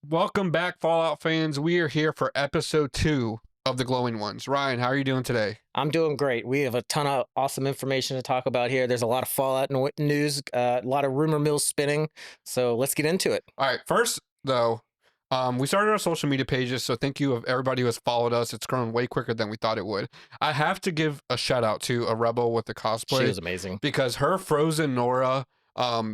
Welcome back, Fallout fans. We are here for episode 2 of the Glowing Ones. Ryan, how are you doing today? I'm doing great. We have a ton of awesome information to talk about here. There's a lot of Fallout news, a lot of rumor mills spinning. So let's get into it. All right, first, though, we started our social media pages, so thank you of everybody who has followed us. It's grown way quicker than we thought it would. I have to give a shout out to a Rebel with the She cosplay was amazing. because her Frozen Nora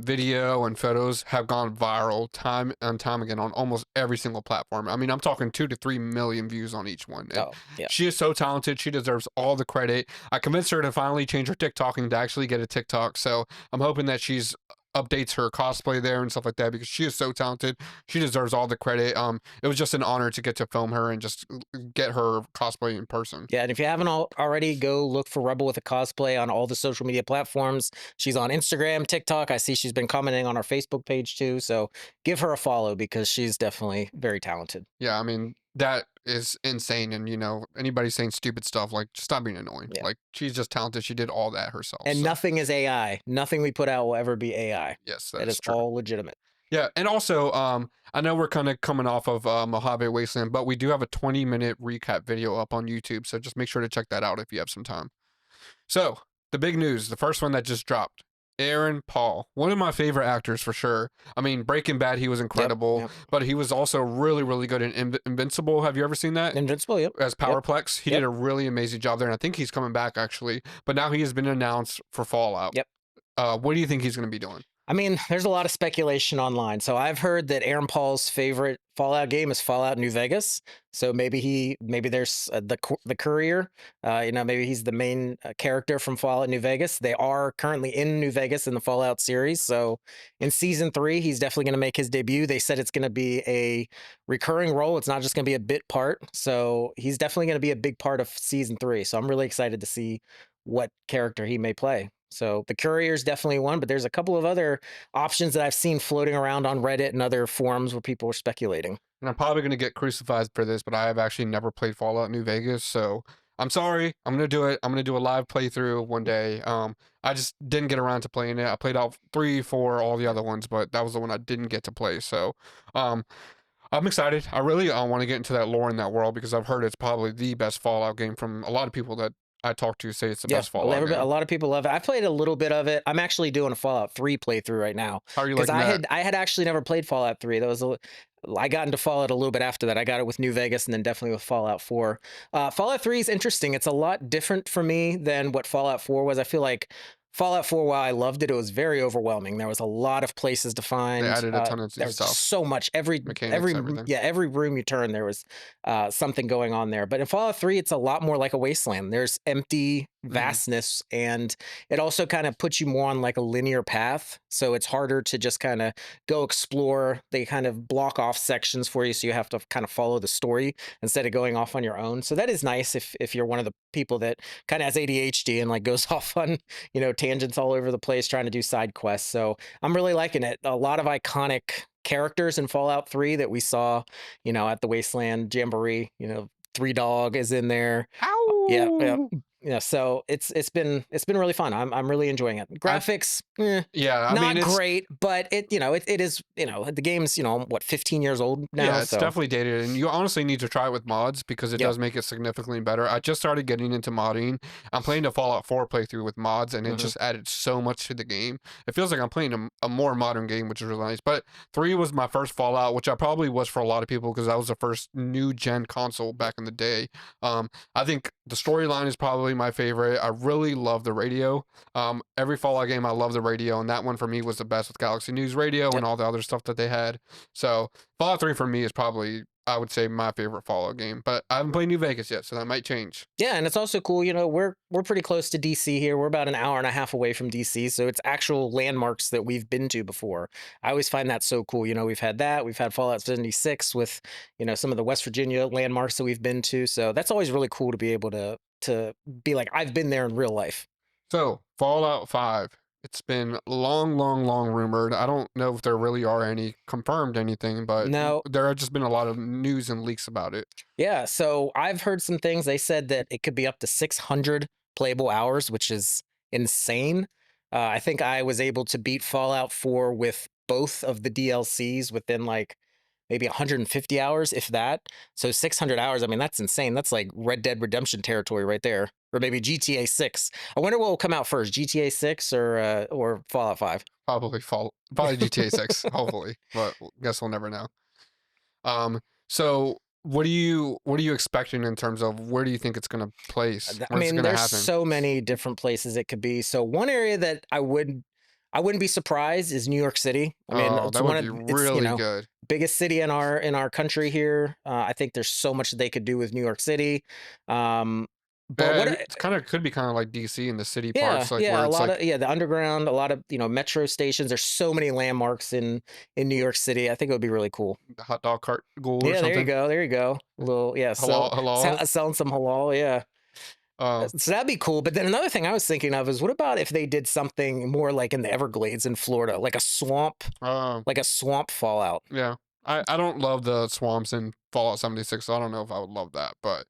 video and photos have gone viral time and time again on almost every single platform. I mean, I'm talking 2 to 3 million views on each one. And Oh, yeah. she is so talented. She deserves all the credit. I convinced her to finally change her TikToking to actually get a TikTok. So I'm hoping that she's updates her cosplay there and stuff like that because she is so talented. She deserves all the credit. It was just an honor to get to film her and just get her cosplay in person. Yeah, and if you haven't already, go look for Rebel with a cosplay on all the social media platforms. She's on Instagram, TikTok. I see she's been commenting on our Facebook page too. So give her a follow because she's definitely very talented. Yeah, I mean, that is insane. And, anybody saying stupid stuff, like, just stop being annoying. Yeah. Like, she's just talented. She did all that herself. And So, nothing is AI. Nothing we put out will ever be AI. yes, That that's is true. all legitimate. Yeah. And also, I know we're kind of coming off of Mojave Wasteland, but we do have a 20-minute recap video up on YouTube. So just make sure to check that out if you have some time. So, the big news, the first one that just dropped. Aaron Paul, one of my favorite actors for sure. I mean, Breaking Bad, he was incredible, Yep. but he was also really, really good in Invincible. Have you ever seen that? Invincible, yep. As Powerplex, he Yep. did a really amazing job there, and I think he's coming back actually. But now he has been announced for Fallout. Yep. What do you think he's going to be doing? I mean, there's a lot of speculation online. So I've heard that Aaron Paul's favorite Fallout game is Fallout New Vegas. So maybe there's the Courier. Maybe he's the main character from Fallout New Vegas. They are currently in New Vegas in the Fallout series. So in season 3, he's definitely going to make his debut. They said it's going to be a recurring role. It's not just going to be a bit part. So he's definitely going to be a big part of season 3. So I'm really excited to see what character he may play. So the Courier is definitely one, but there's a couple of other options that I've seen floating around on Reddit and other forums where people are speculating. And I'm probably going to get crucified for this, but I have actually never played Fallout New Vegas, so I'm sorry. I'm going to do it. I'm going to do a live playthrough one day. I just didn't get around to playing it. I played out 3, 4, all the other ones, but that was the one I didn't get to play. So, um, I'm excited. I really want to get into that lore in that world because I've heard it's probably the best Fallout game from a lot of people that I talk to say it's the Yeah, best Fallout a game. lot of people love it. I played a little bit of it. I'm actually doing a Fallout 3 playthrough right now How are you because liking that? I had actually never played Fallout 3. I got into Fallout a little bit after that. I got it with New Vegas and then definitely with Fallout 4. Fallout 3 is interesting. It's a lot different for me than what Fallout 4 was. I feel like Fallout 4, while I loved it, it was very overwhelming. There was a lot of places to They find. added a ton of There new was stuff, just so much. mechanics, everything. Every room you turn, there was something going on there. But in Fallout 3, it's a lot more like a wasteland. There's empty Mhm. vastness, and it also kind of puts you more on like a linear path. So it's harder to just kind of go explore. They kind of block off sections for you, so you have to kind of follow the story instead of going off on your own. So that is nice if you're one of the people that kind of has ADHD and like goes off on tangents all over the place trying to do side quests. So I'm really liking it. A lot of iconic characters in Fallout 3 that we saw, at the Wasteland Jamboree. Three Dog is in there. Yeah, yeah. Ow! Yeah, so it's been really fun. I'm really enjoying it. I Graphics, Yeah, I mean not it's great, but it is, the game's, what, 15 years old now, yeah, it's so definitely dated, and you honestly need to try it with mods because it yep. does make it significantly better. I just started getting into modding. I'm playing the Fallout 4 playthrough with mods, and it Mhm. just added so much to the game. It feels like I'm playing a more modern game, which is really nice. But 3 was my first Fallout, which I probably was for a lot of people because that was the first new gen console back in the day. I think the storyline is probably my favorite. I really love the radio. Every Fallout game, I love the radio, and that one for me was the best with Galaxy News Radio and Yep. all the other stuff that they had. So Fallout 3 for me is probably, I would say, my favorite Fallout game. But I haven't played New Vegas yet, so that might change. Yeah, and it's also cool, we're pretty close to DC here. We're about an hour and a half away from DC, so it's actual landmarks that we've been to before. I always find that so cool. We've had that, we've had Fallout 76 with, some of the West Virginia landmarks that we've been to. So that's always really cool to be able to be like, I've been there in real life. So Fallout 5. It's been long, long, long rumored. I don't know if there really are any confirmed anything, but No, there have just been a lot of news and leaks about it. yeah, so I've heard some things. They said that it could be up to 600 playable hours, which is insane. I think I was able to beat Fallout 4 with both of the DLCs within like maybe 150 hours, if that. So 600 hours. I mean, that's insane. That's like Red Dead Redemption territory right there, or maybe GTA 6. I wonder what will come out first, GTA 6 or Fallout 5. Probably GTA 6, hopefully, but guess we'll never know. So what are you expecting in terms of where do you think it's gonna place? I Where's it mean, gonna there's happen? so many different places it could be. So one area that I wouldn't be surprised is New York City. I mean, Oh, that would be it's really good. biggest city in our country here. I think there's so much they could do with New York City. Um, but Yeah, what it's kinda could be kinda like DC in the city Yeah, parts, like, yeah, where a it's lot like of the underground, a lot of metro stations. There's so many landmarks in New York City. I think it would be really cool. the hot dog cart ghoul or Yeah, there you something. go, there you go. A little Halal halal. selling some halal. Yeah, Oh, so that'd be cool. But then another thing I was thinking of is what about if they did something more like in the Everglades in Florida, um, like a swamp Fallout. yeah. I don't love the swamps in Fallout 76, so I don't know if I would love that, but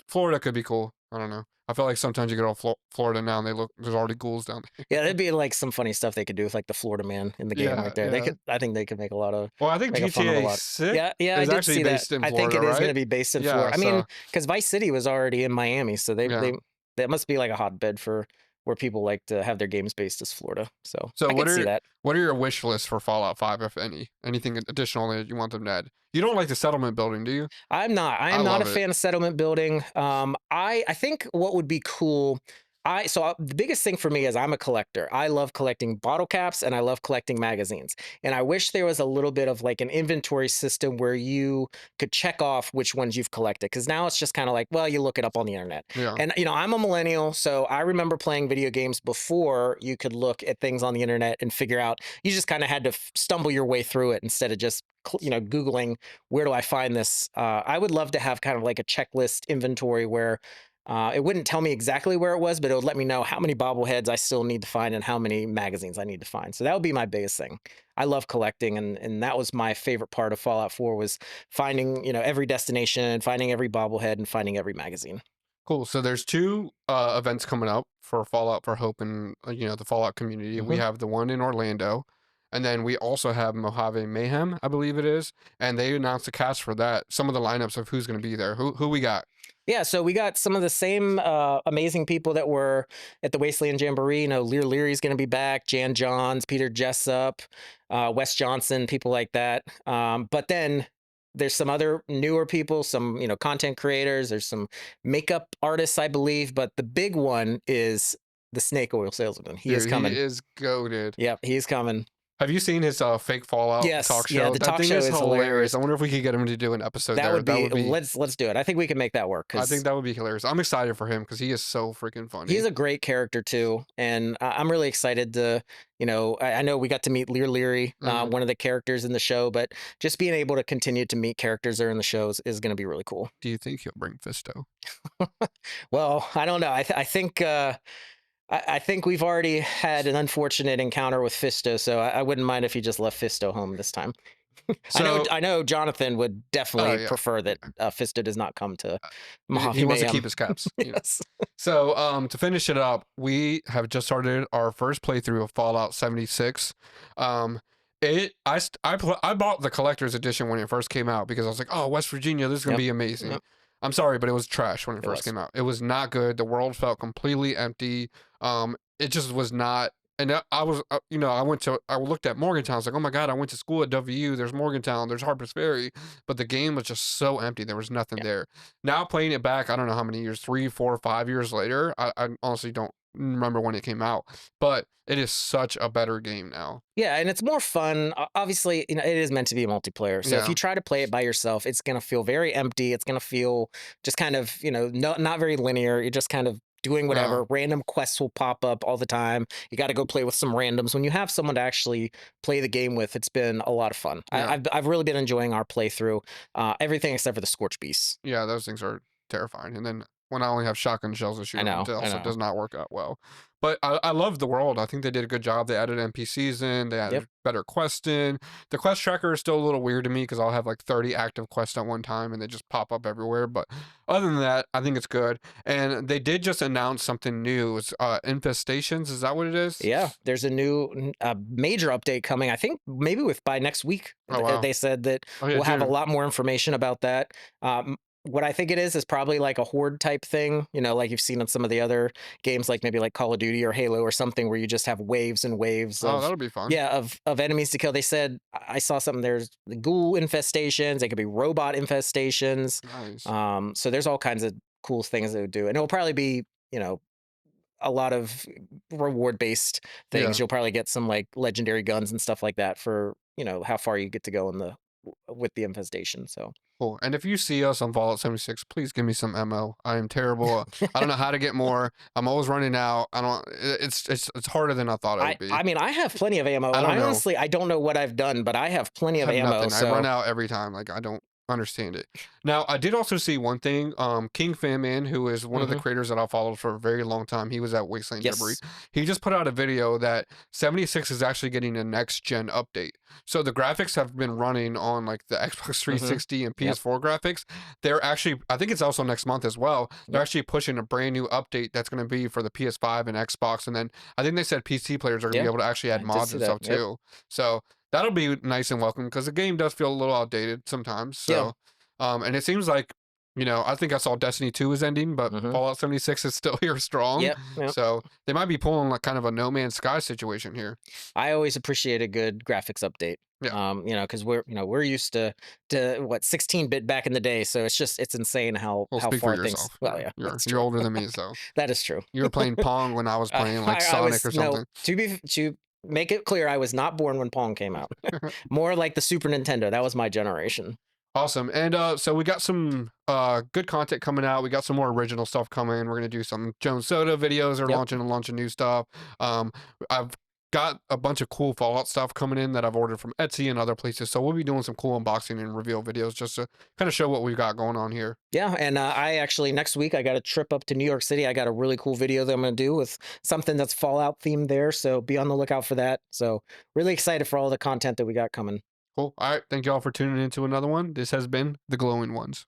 Florida could be cool. I don't know. I feel like sometimes you get off Florida now and there's already ghouls down there. Yeah, that'd be like some funny stuff they could do with like the Florida man in the game Yeah, right there. yeah. I think they could Well, I think make a fun of a GTA lot. 6 Yeah, yeah, I is did actually see that. based in I think Florida, it is going right? to be based in Yeah, Florida. I mean, so because Vice City was already in Miami, so yeah. they that must be like a hotbed for where people like to have their games based as Florida. So So I could see that. what are your wish lists for Fallout 5, if any? Anything additional that you want them to add? You don't like the settlement building, do you? I'm not. I I am not a love it. fan of settlement building. I think what would be cool. The biggest thing for me is I'm a collector. I love collecting bottle caps and I love collecting magazines. And I wish there was a little bit of like an inventory system where you could check off which ones you've collected. Because now it's just kind of like, well, you look it up on the internet. Yeah. And I'm a millennial, so I remember playing video games before you could look at things on the internet and figure out. You just kind of had to stumble your way through it instead of just googling where do I find this? I would love to have kind of like a checklist inventory where it wouldn't tell me exactly where it was, but it would let me know how many bobbleheads I still need to find and how many magazines I need to find. So that would be my biggest thing. I love collecting, and that was my favorite part of Fallout 4 was finding every destination, finding every bobblehead, and finding every magazine. Cool. So there's two events coming up for Fallout for Hope and the Fallout community. We Hmm. have the one in Orlando, and then we also have Mojave Mayhem, I believe it is, and they announced the cast for that. Some of the lineups of who's going to be there. Who we got? Yeah, so we got some of the same amazing people that were at the Wasteland Jamboree. Leah Leary's going to be back, Jan Johns, Peter Jessop, Wes Johnson, people like that. But then there's some other newer people, some content creators. There's some makeup artists, I believe. But the big one is the snake oil salesman. He is Dude, he coming. is goaded. Yep, he's coming. Have you seen his fake Fallout Yes, talk yeah, show? the That talk thing show is is hilarious. hilarious. I wonder if we could get him to do an episode That there. would That be would be. let's do it. I think we can make that work I think because that would be hilarious. I'm excited for him because he is so freaking he's funny. a great character too, and I'm really excited to, I know we got to meet Leah Leary, Mhm. one of the characters in the show, but just being able to continue to meet characters that are in the shows is going to be really cool. Do you think he'll bring Fisto? Well, I don't know. I think I think we've already had an unfortunate encounter with Fisto, so I wouldn't mind if he just left Fisto home this time. So, I know Jonathan would oh definitely yeah, prefer that Fisto does not come to he Mojave wants to keep Mayhem. his caps. Yes. So, to finish it up, we have just started our first playthrough of Fallout 76. Um, I bought the collector's edition when it first came out because I was like, oh, West Virginia, this is gonna Yep. be amazing. Yep. I'm sorry, but it was trash when it It first was. came out. It was not good. The world felt completely empty. It just was not. And I was, I looked at Morgantown. I was like, oh my God, I went to school at WU. There's Morgantown. There's Harper's Ferry. But the game was just so empty. There was nothing Yeah. there. Now playing it back, I don't know how many years, 3, 4, 5 years later. I honestly don't remember when it came out, but it is such a better game now. Yeah, and it's more fun. Obviously, it is meant to be a multiplayer. So if Yeah. you try to play it by yourself, it's gonna feel very empty. It's gonna feel just kind of, not very linear. You're just kind of doing whatever. No. Random quests will pop up all the time. You got to go play with some randoms. When you have someone to actually play the game with, it's been a lot of fun. Yeah. I've really been enjoying our playthrough. Everything except for the Scorch Beasts. Yeah, those things are terrifying. And then when I only have shotgun shells to shoot them, it I also know. does not work out well. But I love the world. I think they did a good job. They added NPCs in, they Yep. added better quests in. The quest tracker is still a little weird to me because I'll have like 30 active quests at one time and they just pop up everywhere. But other than that, I think it's good. And they did just announce something new. It's infestations. Is that what it is? Yeah, there's a new major update coming. I think maybe with by next week. Oh wow. They said that Oh yeah, we'll have a June. lot more information about that. What I think it is probably like a horde type thing, like you've seen on some of the other games, like maybe like Call of Duty or Halo or something, where you just have waves and waves Oh, of that'll be fun. yeah of enemies to kill. They said I saw something. There's the ghoul infestations. They could be robot infestations. Nice. So there's all kinds of cool things they would do, and it'll probably be you know a lot of reward based things. Yeah. You'll probably get some like legendary guns and stuff like that for how far you get to go in the with the infestation. So Cool. And if you see us on Fallout 76, please give me some MO. I am terrible. I don't know how to get more. I'm always running out. I don't. It's harder than I thought it would be. I mean I have plenty of ammo, I and don't I know. honestly I don't know what I've done, but I have plenty I of have ammo. nothing. I run So out every time. Like I don't understand it. Now I did also see one thing. King Fan Man, who is one of the mhm, creators that I followed for a very long time, he was at Wasteland Debris. yes, He just put out a video that 76 is actually getting a next gen update. So the graphics have been running on like the Xbox mhm, 360 and yep, PS4 graphics. They're actually, I think it's also next month as well. They're yep, actually pushing a brand new update that's going to be for the PS5 and Xbox, and then I think they said PC players are going to be yeah, able to actually add I did mods see and that. stuff Yep, too. So that'll be nice and welcome because the game does feel a little outdated sometimes. yeah, So, and it seems like, I think I saw Destiny 2 is ending, but mhm, Fallout 76 is still here strong. yep, yep. So they might be pulling like kind of a No Man's Sky situation here. I always appreciate a good graphics update. Yeah. Because we're used to what 16-bit back in the day, so it's insane Well, how speak for far things. yourself. Well, yeah, You're that's you're true. older than me, so That is true. you were playing Pong when I was playing like I Sonic was or no something. to make it clear, I was not born when Pong came out. More like the Super Nintendo. That was my generation. Awesome. And so we got some good content coming out. We got some more original stuff coming. We're gonna do some Jones Soda videos are Yep. launching new stuff. I've got a bunch of cool Fallout stuff coming in that I've ordered from Etsy and other places. So we'll be doing some cool unboxing and reveal videos just to kind of show what we've got going on here. Yeah, and I actually next week I got a trip up to New York City. I got a really cool video that I'm going to do with something that's Fallout themed there. So be on the lookout for that. So really excited for all the content that we got coming. Cool. All right. Thank you all for tuning in to another one. This has been the Glowing Ones.